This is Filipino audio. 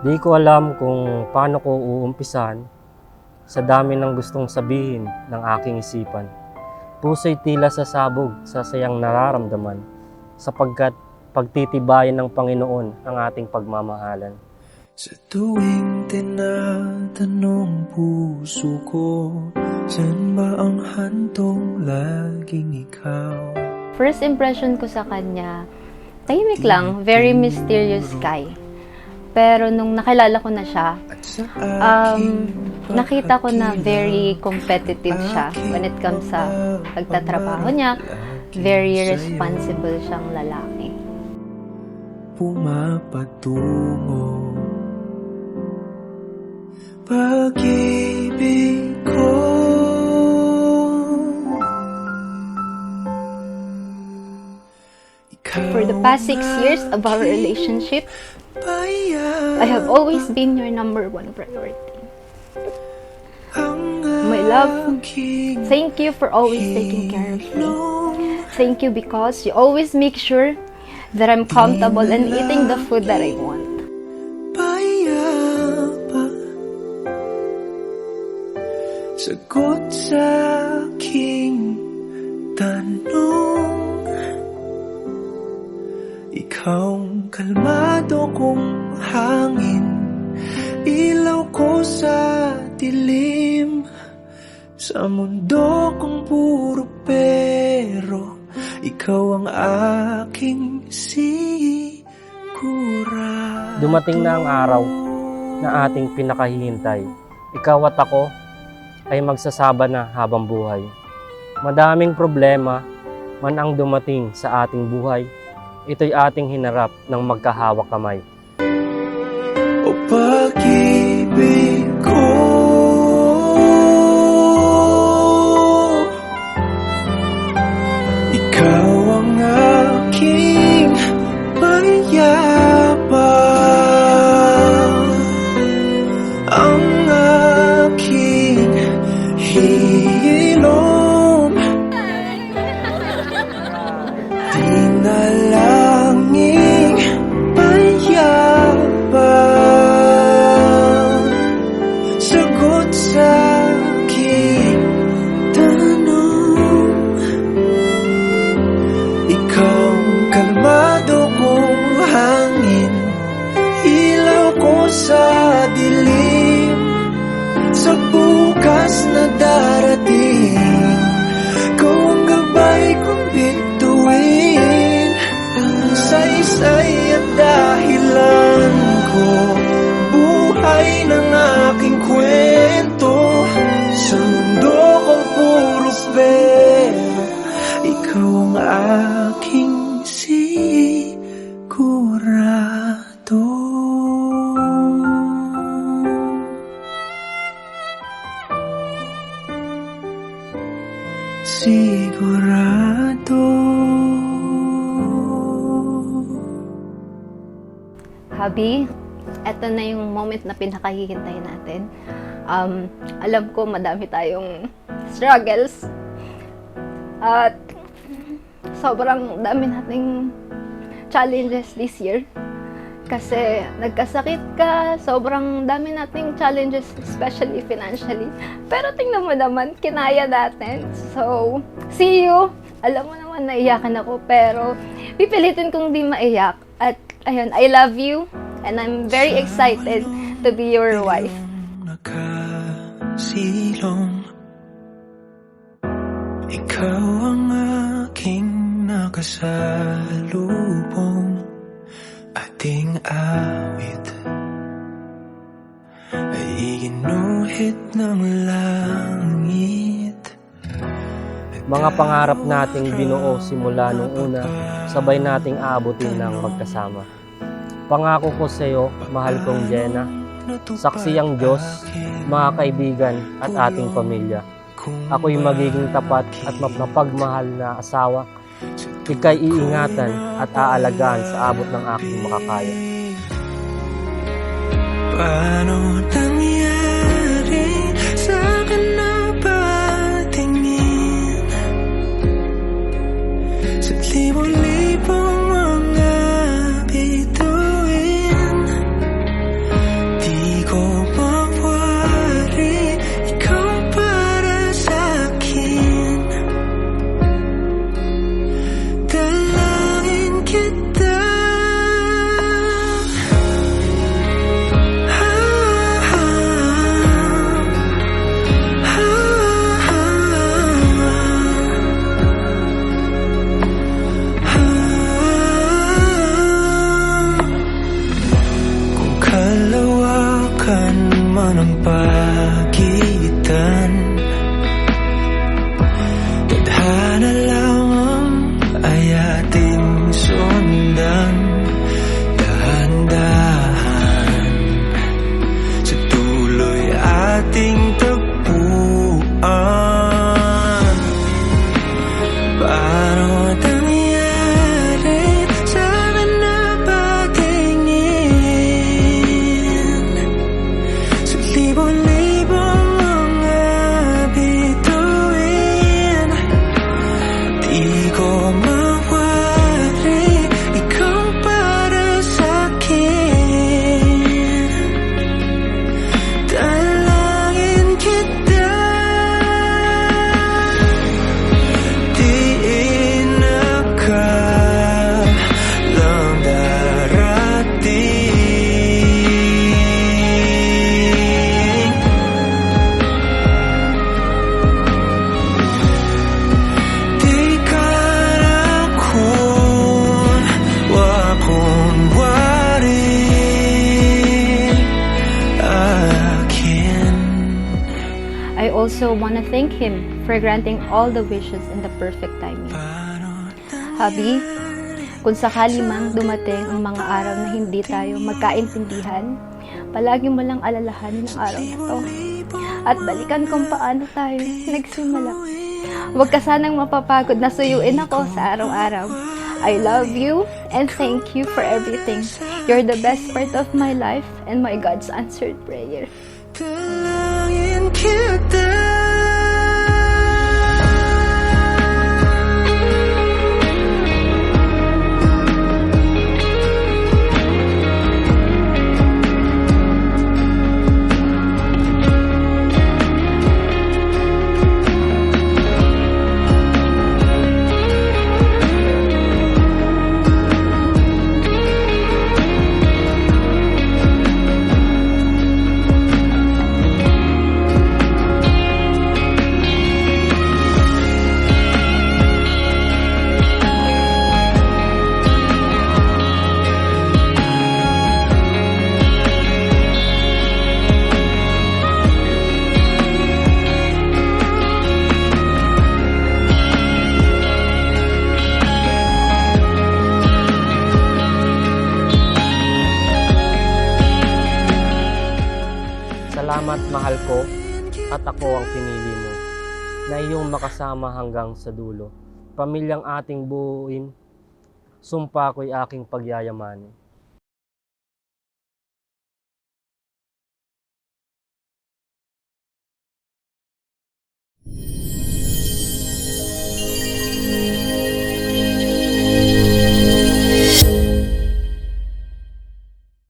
Di ko alam kung paano ko uumpisan sa dami ng gustong sabihin ng aking isipan. Puso'y tila sasabog sa sayang nararamdaman sapagkat pagtitibayan ng Panginoon ang ating pagmamahalan. Sa tuwing tinatanong puso ko, saan ba ang hantong laging ikaw? First impression ko sa kanya, tahimik lang, very mysterious guy. Pero nung nakilala ko na siya, nakita ko na very competitive siya when it comes sa pagtatrabaho niya. Very responsible siyang lalaki. Pumapatungo pag-ibig ko. For the past 6 years of our relationship, I have always been your number one priority. My love, thank you for always taking care of me. Thank you because you always make sure that I'm comfortable and eating the food that I want. Sagot sa aking tanong, ikaw ang kalmado kong hangin, ilaw ko sa dilim, sa mundo kong puro pero, ikaw ang aking sigura. Dumating na ang araw na ating pinakahihintay. Ikaw at ako ay magsasaba na habang buhay. Madaming problema man ang dumating sa ating buhay, ito'y ating hinarap ng magkahawak kamay. O pag-ibig ko, ikaw ang aking mayabang, ang aking hilom, dinalangin payabang, sagot sa aking tanong, ikaw ang kalmado kong hangin, ilaw ko sa dilim, sa bukas na darating, ikaw ang gabay kong bituin, saysay at dahilan ko, buhay ng aking kwento, sa mundo kong puro pero, ikaw ang aking sigurado. Sigurado. Habi, eto na yung moment na pinakahihintay natin. Alam ko madami tayong struggles at sobrang dami nating challenges this year. Kasi nagkasakit ka, sobrang dami nating challenges, especially financially. Pero tingnan mo naman, kinaya natin. So, see you! Alam mo naman, naiyakan ako, pero pipilitin kong di maiyak. At ayun, I love you, and I'm very excited to be your wife. Nakasilong, ikaw ang aking nakasalubong, ating awit ay ginuhit ng langit. Mga pangarap nating binuo simula nung una, sabay nating aabutin ng magkasama. Pangako ko sa iyo, mahal kong Jenna, saksi ang Diyos, mga kaibigan at ating pamilya. Ako'y magiging tapat at mapagmahal na asawa. Ika'y iingatan at aalagaan sa abot ng aking makakaya. Paano nangyari sa akin na patingin sa libo-libong mga bituin, man ang pagitan, tadhana lamang ay ating sundan. Dahan-dahan sa tuloy ating tagpuan. Paano nangyari sa akin na patingin sa libon-libong mga bituin? Di ko mawari ikaw para sa'kin. Dalangin kita, diin lang darating. Di ka na kung wakong wari akin. I also want to thank Him for granting all the wishes in the perfect timing. Habi, kung sakali mang dumating ang mga araw na hindi tayo magkaintindihan, palagi mo lang alalahanin ang araw na to. At balikan kung paano tayo nagsimula. Huwag ka sanang mapapagod na suyuin ako sa araw-araw. I love you and thank you for everything. You're the best part of my life and my God's answered prayer. Dalangin kita, Salamat mahal ko at ako ang pinili mo, na iyong makasama hanggang sa dulo. Pamilyang ating buuin, sumpa ko'y aking pagyayamanin.